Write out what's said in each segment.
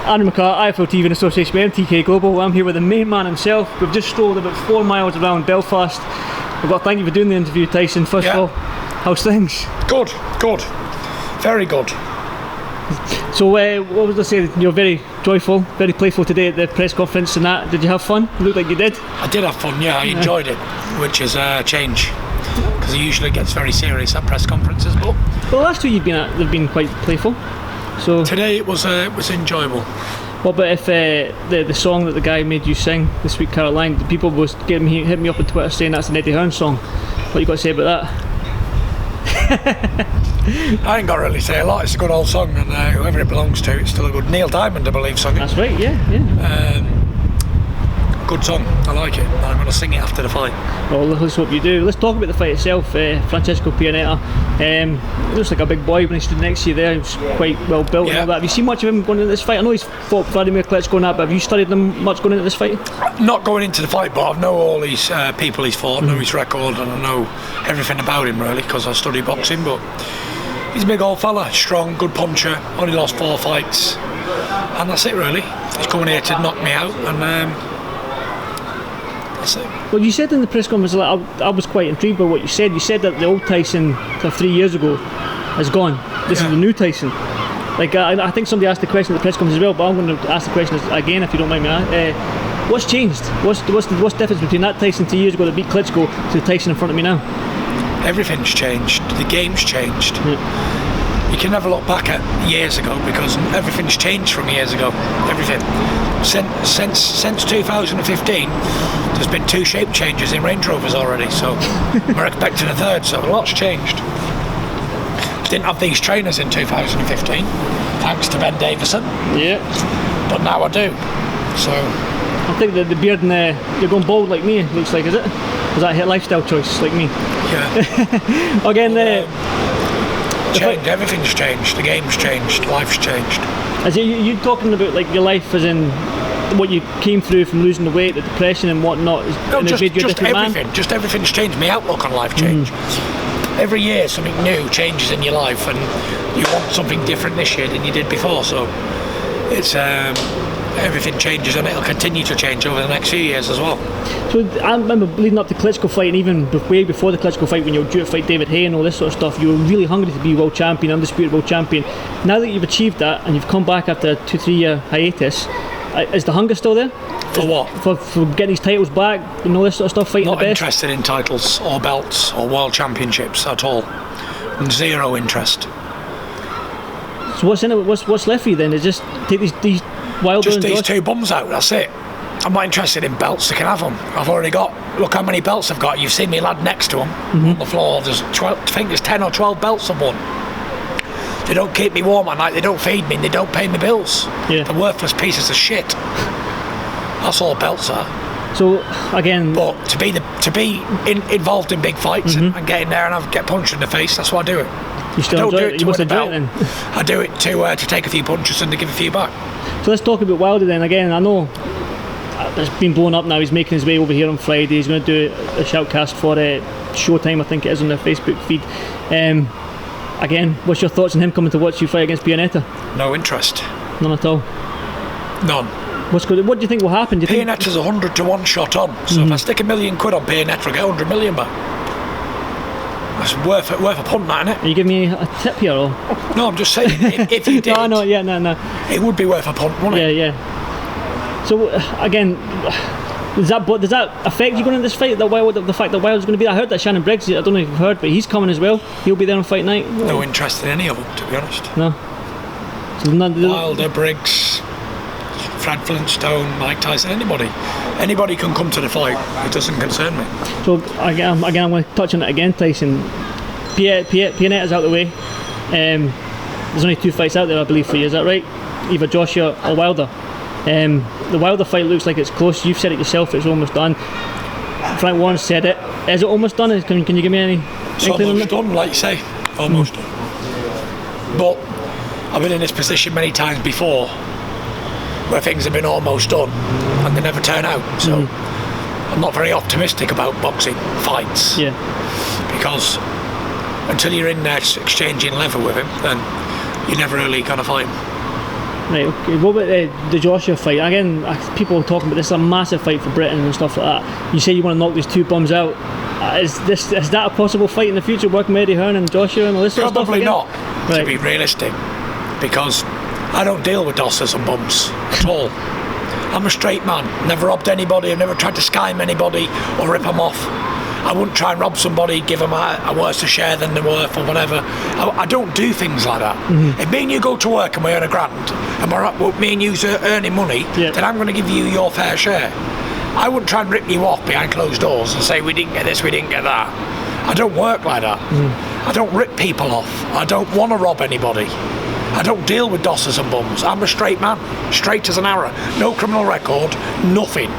Andrew McCART, IFL TV in association with MTK Global. I'm here with the main man himself. We've just strolled about 4 miles around Belfast. We've got to thank you for doing the interview, Tyson. First of all, how's things? Good, very good. So what was I saying? You're very joyful, very playful today at the press conference and that. Did you have fun? It looked like you did. I did have fun, yeah. I enjoyed it, which is a change, because it usually gets very serious at press conferences. But the last two you've been at, they've been quite playful. So today it was enjoyable. What about if the song that the guy made you sing this week, Caroline? The people was hit me up on Twitter saying that's an Eddie Hearn song. What you got to say about that? I ain't got to really say a lot. It's a good old song, and whoever it belongs to, it's still a good. Neil Diamond, I believe, sung it. That's right, yeah. Good song, I like it. I'm going to sing it after the fight. Well, let's hope you do. Let's talk about the fight itself. Francesco Pianeta looks like a big boy when he stood next to you there. He was quite well built and all that. Have you seen much of him going into this fight? I know he's fought Vladimir Klitschko and that, but have you studied him much going into this fight? Not going into the fight, but I know all these people he's fought, I know his record, and I know everything about him really, because I study boxing. But he's a big old fella, strong, good puncher, only lost 4 fights, and that's it really. He's coming here to knock me out, and well, you said in the press conference, I was quite intrigued by what you said. You said that the old Tyson 3 years ago is gone. This is the new Tyson. Like I think somebody asked the question at the press conference as well, but I'm going to ask the question again if you don't mind me. What's changed? What's the difference between that Tyson 3 years ago that beat Klitschko to the Tyson in front of me now? Everything's changed. The game's changed. Yeah. You can never look back at years ago, because everything's changed from years ago. Everything. Since 2015, there's been 2 shape changes in Range Rovers already, so we're expecting a third, so a lot's changed. Didn't have these trainers in 2015, thanks to Ben Davison. Yeah. But now I do. So I think the beard and you're going bald like me, looks like, is it? Was that a lifestyle choice like me? Yeah. Again, changed. Everything's changed. The game's changed. Life's changed. As you talking about like your life, as in what you came through from losing the weight, the depression and whatnot? No, just everything. Man? Just everything's changed. My outlook on life changed. Every year something new changes in your life, and you want something different this year than you did before. So it's everything changes, and it'll continue to change over the next few years as well. So I remember leading up to the Klitschko fight, and even way before the Klitschko fight, when you were due to fight David Hay and all this sort of stuff, you were really hungry to be world champion, undisputed world champion. Now that you've achieved that and you've come back after a 2-3 year hiatus, is the hunger still there? For what? For getting these titles back and all this sort of stuff, fighting Not the best? Not interested in titles or belts or world championships at all. Zero interest. So what's in it? What's left for you then? Is just take these Wilder just these 2 bums out, that's it. I'm not interested in belts, they can have them. I've already got, look how many belts I've got. You've seen me lad next to them on the floor. There's 12, I think there's 10 or 12 belts I've won. They don't keep me warm at night, they don't feed me, and they don't pay me bills. Yeah. They're worthless pieces of shit. That's all belts are. So again, but to be involved in big fights and get in there and get punched in the face, that's why I do it. You still enjoy it? You must enjoy it then. I do it to take a few punches and to give a few back. So let's talk about Wilder then. Again, I know it's been blown up now. He's making his way over here on Friday. He's going to do a shoutcast for Showtime, I think it is, on their Facebook feed. Again, what's your thoughts on him coming to watch you fight against Pianeta? No interest. None at all? None. What do you think will happen? Pianeta's 100 to 1 shot on. So if I stick £1 million on Pianeta, I get 100 million back. That's worth a punt, that, isn't it? Are you giving me a tip here, or? No, I'm just saying, if you did, no. It would be worth a punt, wouldn't it? Yeah. So again, does that affect you going into this fight? The fact that Wilder's going to be there? I heard that Shannon Briggs, I don't know if you've heard, but he's coming as well. He'll be there on fight night. No interest in any of them, to be honest. No. So Wilder, Briggs, Fred Flintstone, Mike Tyson, anybody can come to the fight. It doesn't concern me. So again, I'm going to touch on it again, Tyson. Pianeta's out of the way. There's only 2 fights out there, I believe, for you. Is that right? Either Joshua or Wilder. The Wilder fight looks like it's close. You've said it yourself. It's almost done. Frank Warren said it. Is it almost done? Can you give me any? It's almost done, like you say. Almost done. But I've been in this position many times before, where things have been almost done and they never turn out. So I'm not very optimistic about boxing fights. Yeah. Because until you're in there exchanging level with him, then you're never really going to fight him. Right, okay. What about the Joshua fight? Again, people are talking about this is a massive fight for Britain and stuff like that. You say you want to knock these two bums out. Is that a possible fight in the future, working with Eddie Hearn and Joshua and all this sort of stuff? Probably not, right. To be realistic, because I don't deal with dossers and bums at all. I'm a straight man, never robbed anybody, I've never tried to scam anybody or rip them off. I wouldn't try and rob somebody, give them a worse a share than they're worth or whatever. I don't do things like that. If me and you go to work and we earn £1,000 and me and you are earning money, then I'm going to give you your fair share. I wouldn't try and rip you off behind closed doors and say we didn't get this, we didn't get that. I don't work like that. I don't rip people off. I don't want to rob anybody. I don't deal with dossers and bums. I'm a straight man, straight as an arrow. No criminal record, nothing.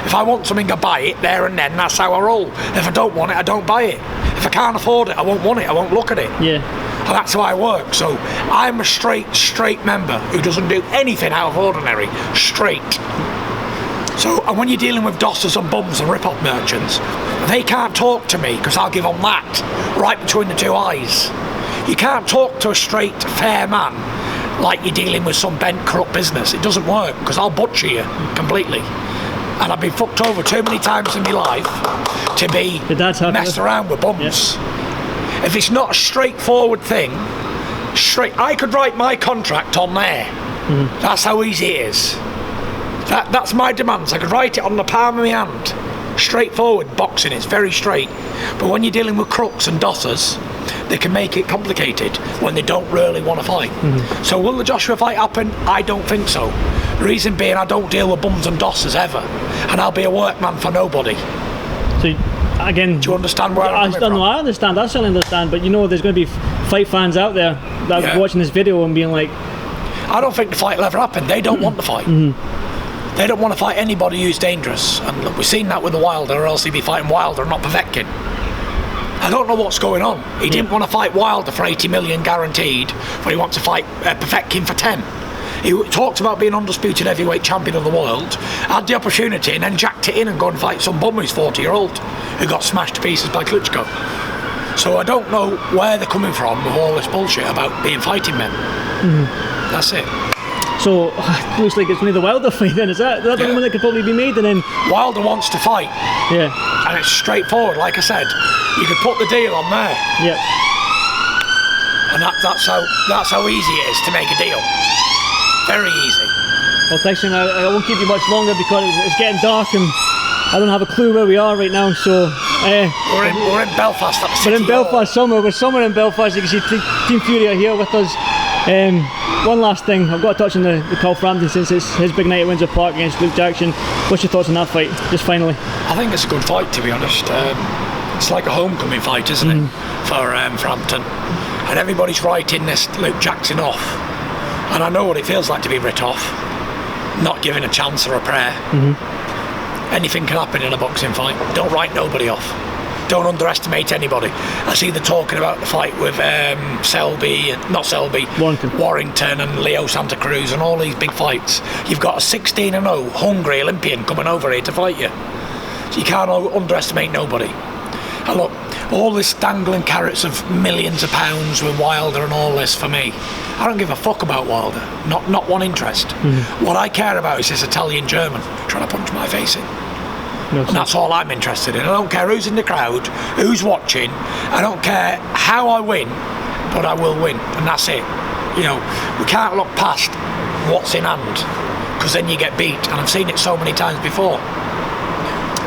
If I want something, I buy it there and then. That's how I roll. If I don't want it, I don't buy it. If I can't afford it, I won't want it. I won't look at it. Yeah. And that's how I work. So I'm a straight member who doesn't do anything out of ordinary. Straight. So, and when you're dealing with dossers and bums and rip-off merchants, they can't talk to me because I'll give them that right between the two eyes. You can't talk to a straight, fair man like you're dealing with some bent, corrupt business. It doesn't work because I'll butcher you completely. And I've been fucked over too many times in my life to be messed around with bums. Yeah. If it's not a straightforward thing, I could write my contract on there. That's how easy it is. That's my demands. I could write it on the palm of my hand. Straightforward boxing is very straight. But when you're dealing with crooks and dossers, they can make it complicated when they don't really want to fight. So will the Joshua fight happen? I don't think so. The reason being, I don't deal with bums and dossers ever, and I'll be a workman for nobody. So again, do you understand where I'm coming from? I understand. I certainly understand. But you know, there's going to be fight fans out there that are watching this video and being like, I don't think the fight will ever happen. They don't want the fight. They don't want to fight anybody who's dangerous. And look, we've seen that with the Wilder, or else he'd be fighting Wilder, not Povetkin. I don't know what's going on. He didn't want to fight Wilder for 80 million guaranteed, but he wants to fight Povetkin for 10. He talked about being undisputed heavyweight champion of the world, had the opportunity, and then jacked it in and go and fight some bum who's 40-year-old who got smashed to pieces by Klitschko. So I don't know where they're coming from with all this bullshit about being fighting men. That's it. So looks like it's only the Wilder fight then, is that the one that could probably be made? And then Wilder wants to fight. Yeah. And it's straightforward, like I said. You could put the deal on there. Yeah. And that's how easy it is to make a deal. Very easy. Well, Tyson, I won't keep you much longer because it's getting dark and I don't have a clue where we are right now. So we're in Belfast. We're in Belfast somewhere. We're somewhere in Belfast. You can see Team Fury are here with us. One last thing, I've got to touch on the Cole Frampton since it's his big night at Windsor Park against Luke Jackson. What's your thoughts on that fight, just finally? I think it's a good fight, to be honest. It's like a homecoming fight, isn't it, for Frampton? And everybody's writing this Luke Jackson off. And I know what it feels like to be writ off, not given a chance or a prayer. Anything can happen in a boxing fight. Don't write nobody off. Don't underestimate anybody. I see they're talking about the fight with Warrington and Leo Santa Cruz and all these big fights. You've got a 16-0 hungry Olympian coming over here to fight you. So you can't underestimate nobody. And look, all this dangling carrots of millions of pounds with Wilder and all this, for me, I don't give a fuck about Wilder. Not one interest. What I care about is this Italian German trying to punch my face in. And that's all I'm interested in. I don't care who's in the crowd, who's watching. I don't care how I win, but I will win, and that's it. You know, we can't look past what's in hand, because then you get beat, and I've seen it so many times before.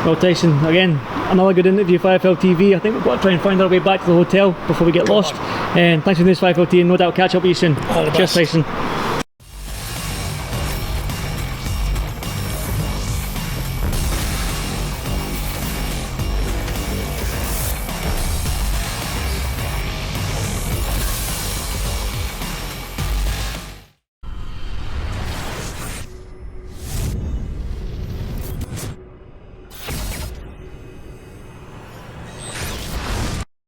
Well, Tyson, again, another good interview for IFL TV. I think we've got to try and find our way back to the hotel before we get lost. And thanks for doing this for IFL TV, and no doubt catch up with you soon. All the best. Cheers, Tyson.